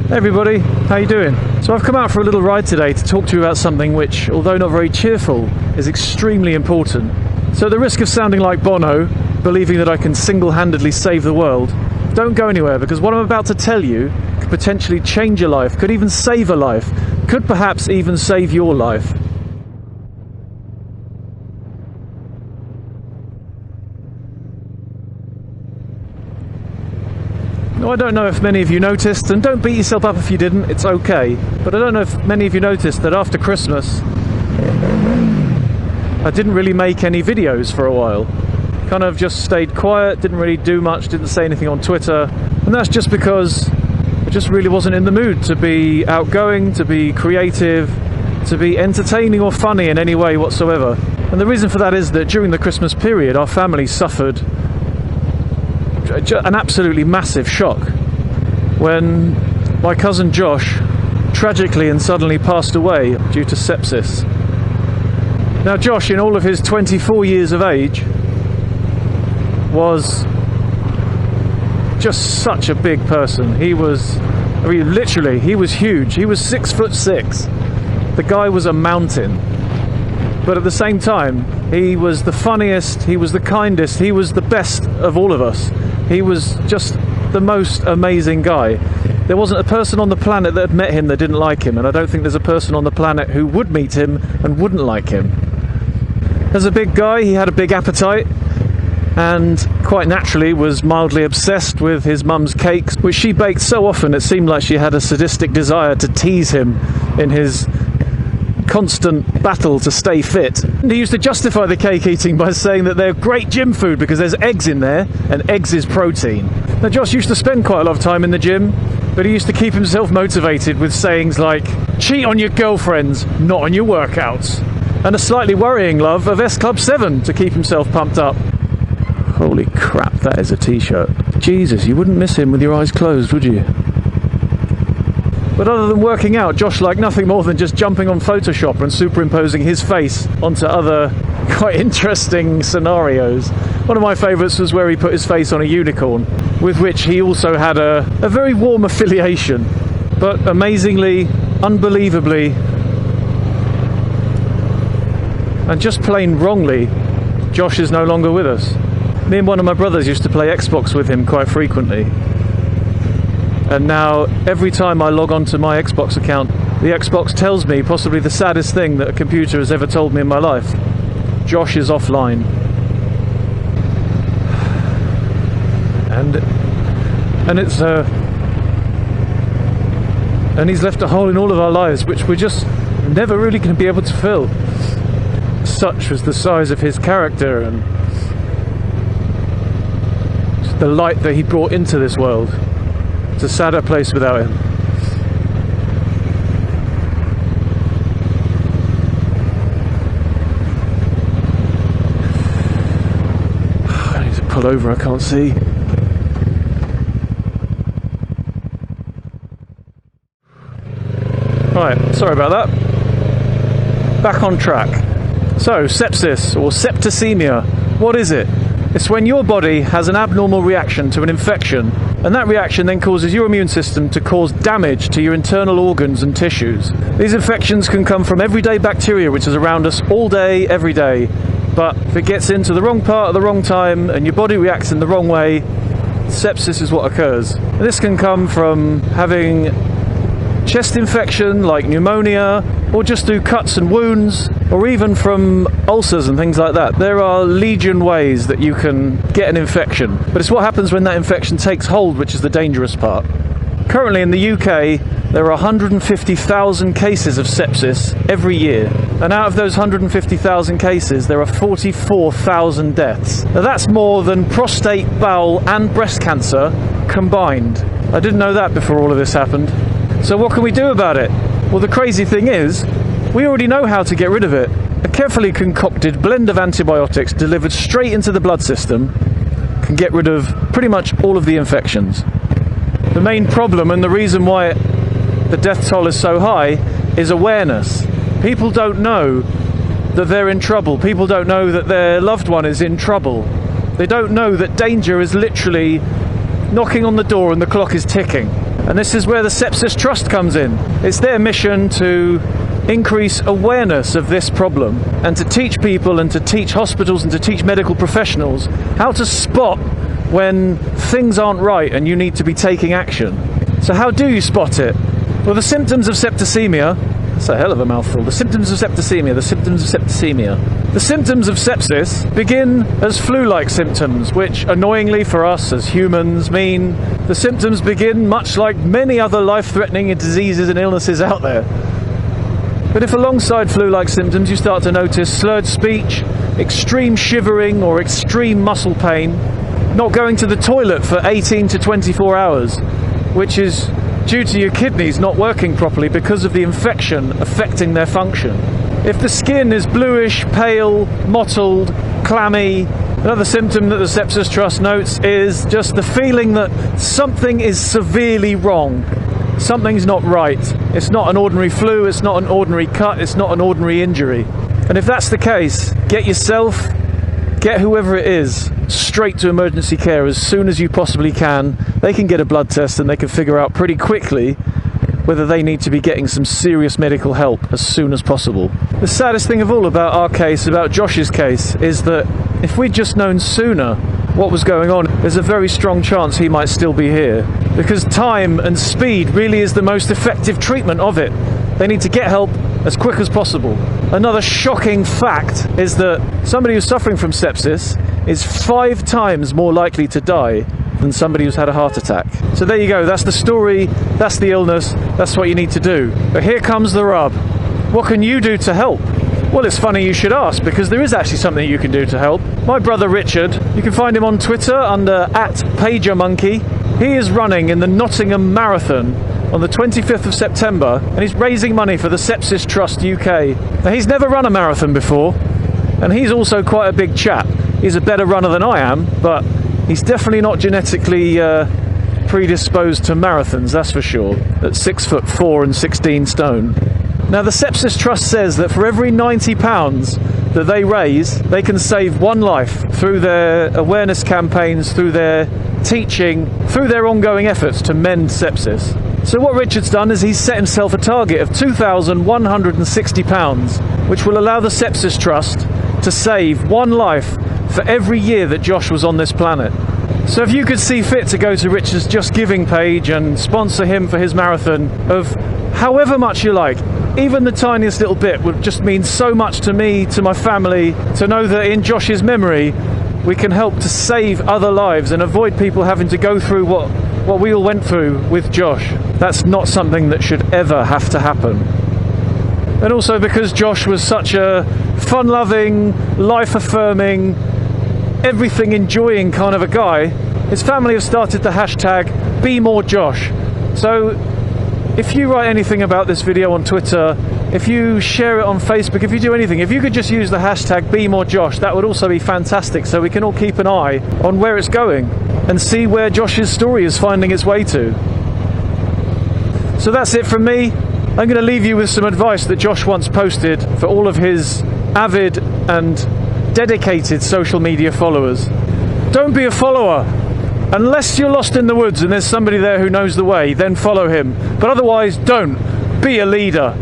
Hey everybody, how you doing? So I've come out for a little ride today to talk to you about something which, although not very cheerful, is extremely important. So at the risk of sounding like Bono, believing that I can single-handedly save the world, don't go anywhere, because what I'm about to tell you could potentially change your life, could even save a life, could perhaps even save your life. Now, I don't know if many of you noticed, and don't beat yourself up if you didn't, it's okay, but I don't know if many of you noticed that after Christmas I didn't really make any videos for a while. Kind of just stayed quiet, didn't really do much, didn't say anything on Twitter, and that's just because I just really wasn't in the mood to be outgoing, to be creative, to be entertaining or funny in any way whatsoever. And the reason for that is that during the Christmas period our family suffered an absolutely massive shock when my cousin Josh tragically and suddenly passed away due to sepsis. Now Josh, in all of his 24 years of age, was just such a big person. He was, I mean, literally, he was huge. He was 6'6". The guy was a mountain. But at the same time, he was the funniest, he was the kindest, he was the best of all of us. He was just the most amazing guy. There wasn't a person on the planet that had met him that didn't like him, and I don't think there's a person on the planet who would meet him and wouldn't like him. As a big guy, he had a big appetite, and quite naturally was mildly obsessed with his mum's cakes, which she baked so often it seemed like she had a sadistic desire to tease him in his constant battle to stay fit. And he used to justify the cake eating by saying that they're great gym food because there's eggs in there, and eggs is protein. Now Josh used to spend quite a lot of time in the gym, but he used to keep himself motivated with sayings like, cheat on your girlfriends, not on your workouts, and a slightly worrying love of S Club 7 to keep himself pumped up. Holy crap, that is a t-shirt. Jesus, you wouldn't miss him with your eyes closed, would you? But other than working out, Josh liked nothing more than just jumping on Photoshop and superimposing his face onto other quite interesting scenarios. One of my favourites was where he put his face on a unicorn, with which he also had a very warm affiliation. But amazingly, unbelievably, and just plain wrongly, Josh is no longer with us. Me and one of my brothers used to play Xbox with him quite frequently. And now, every time I log on to my Xbox account, the Xbox tells me possibly the saddest thing that a computer has ever told me in my life. Josh is offline. And it's and he's left a hole in all of our lives, which we're just never really going to be able to fill. Such was the size of his character and the light that he brought into this world. It's a sadder place without him. I need to pull over, I can't see. Right, sorry about that. Back on track. So, sepsis or septicemia, what is it? It's when your body has an abnormal reaction to an infection, and that reaction then causes your immune system to cause damage to your internal organs and tissues. These infections can come from everyday bacteria which is around us all day, every day, but if it gets into the wrong part at the wrong time and your body reacts in the wrong way, sepsis is what occurs. And this can come from having chest infection like pneumonia, or just through cuts and wounds, or even from ulcers and things like that. There are legion ways that you can get an infection, but it's what happens when that infection takes hold which is the dangerous part. Currently in the UK there are 150,000 cases of sepsis every year, and out of those 150,000 cases there are 44,000 deaths. Now that's more than prostate, bowel and breast cancer combined. I didn't know that before all of this happened. So what can we do about it? Well, the crazy thing is, we already know how to get rid of it. A carefully concocted blend of antibiotics delivered straight into the blood system can get rid of pretty much all of the infections. The main problem and the reason why the death toll is so high is awareness. People don't know that they're in trouble. People don't know that their loved one is in trouble. They don't know that danger is literally knocking on the door and the clock is ticking. And this is where the Sepsis Trust comes in. It's their mission to increase awareness of this problem and to teach people and to teach hospitals and to teach medical professionals how to spot when things aren't right and you need to be taking action. So how do you spot it? Well, the symptoms of septicemia, that's a hell of a mouthful. The symptoms of septicemia. The symptoms of sepsis begin as flu-like symptoms, which annoyingly for us as humans mean the symptoms begin much like many other life-threatening diseases and illnesses out there. But if alongside flu-like symptoms you start to notice slurred speech, extreme shivering or extreme muscle pain, not going to the toilet for 18 to 24 hours, which is due to your kidneys not working properly because of the infection affecting their function. If the skin is bluish, pale, mottled, clammy, another symptom that the Sepsis Trust notes is just the feeling that something is severely wrong. Something's not right. It's not an ordinary flu, it's not an ordinary cut, it's not an ordinary injury. And if that's the case, get yourself, get whoever it is, straight to emergency care as soon as you possibly can. They can get a blood test and they can figure out pretty quickly whether they need to be getting some serious medical help as soon as possible. The saddest thing of all about our case, about Josh's case, is that if we'd just known sooner what was going on, there's a very strong chance he might still be here. Because time and speed really is the most effective treatment of it. They need to get help as quick as possible. Another shocking fact is that somebody who's suffering from sepsis is 5 times more likely to die than somebody who's had a heart attack. So there you go, that's the story, that's the illness, that's what you need to do. But here comes the rub. What can you do to help? Well, it's funny you should ask, because there is actually something you can do to help. My brother Richard, you can find him on Twitter under @PagerMonkey. He is running in the Nottingham Marathon on the 25th of September, and he's raising money for the Sepsis Trust UK. Now, he's never run a marathon before, and he's also quite a big chap. He's a better runner than I am, but he's definitely not genetically predisposed to marathons, that's for sure, at 6'4" and 16 stone. Now, the Sepsis Trust says that for every £90 that they raise, they can save one life through their awareness campaigns, through their teaching, through their ongoing efforts to mend sepsis. So what Richard's done is he's set himself a target of £2,160, which will allow the Sepsis Trust to save one life for every year that Josh was on this planet. So if you could see fit to go to Richard's Just Giving page and sponsor him for his marathon of however much you like, even the tiniest little bit would just mean so much to me, to my family, to know that in Josh's memory we can help to save other lives and avoid people having to go through what we all went through with Josh. That's not something that should ever have to happen. And also because Josh was such a fun-loving, life-affirming, everything-enjoying kind of a guy, his family have started the hashtag #BeMoreJosh. So if you write anything about this video on Twitter, if you share it on Facebook, if you do anything, if you could just use the hashtag #BeMoreJosh, that would also be fantastic, so we can all keep an eye on where it's going and see where Josh's story is finding its way to. So that's it from me. I'm going to leave you with some advice that Josh once posted for all of his avid and dedicated social media followers. Don't be a follower. Unless you're lost in the woods and there's somebody there who knows the way, then follow him. But otherwise, don't. Be a leader.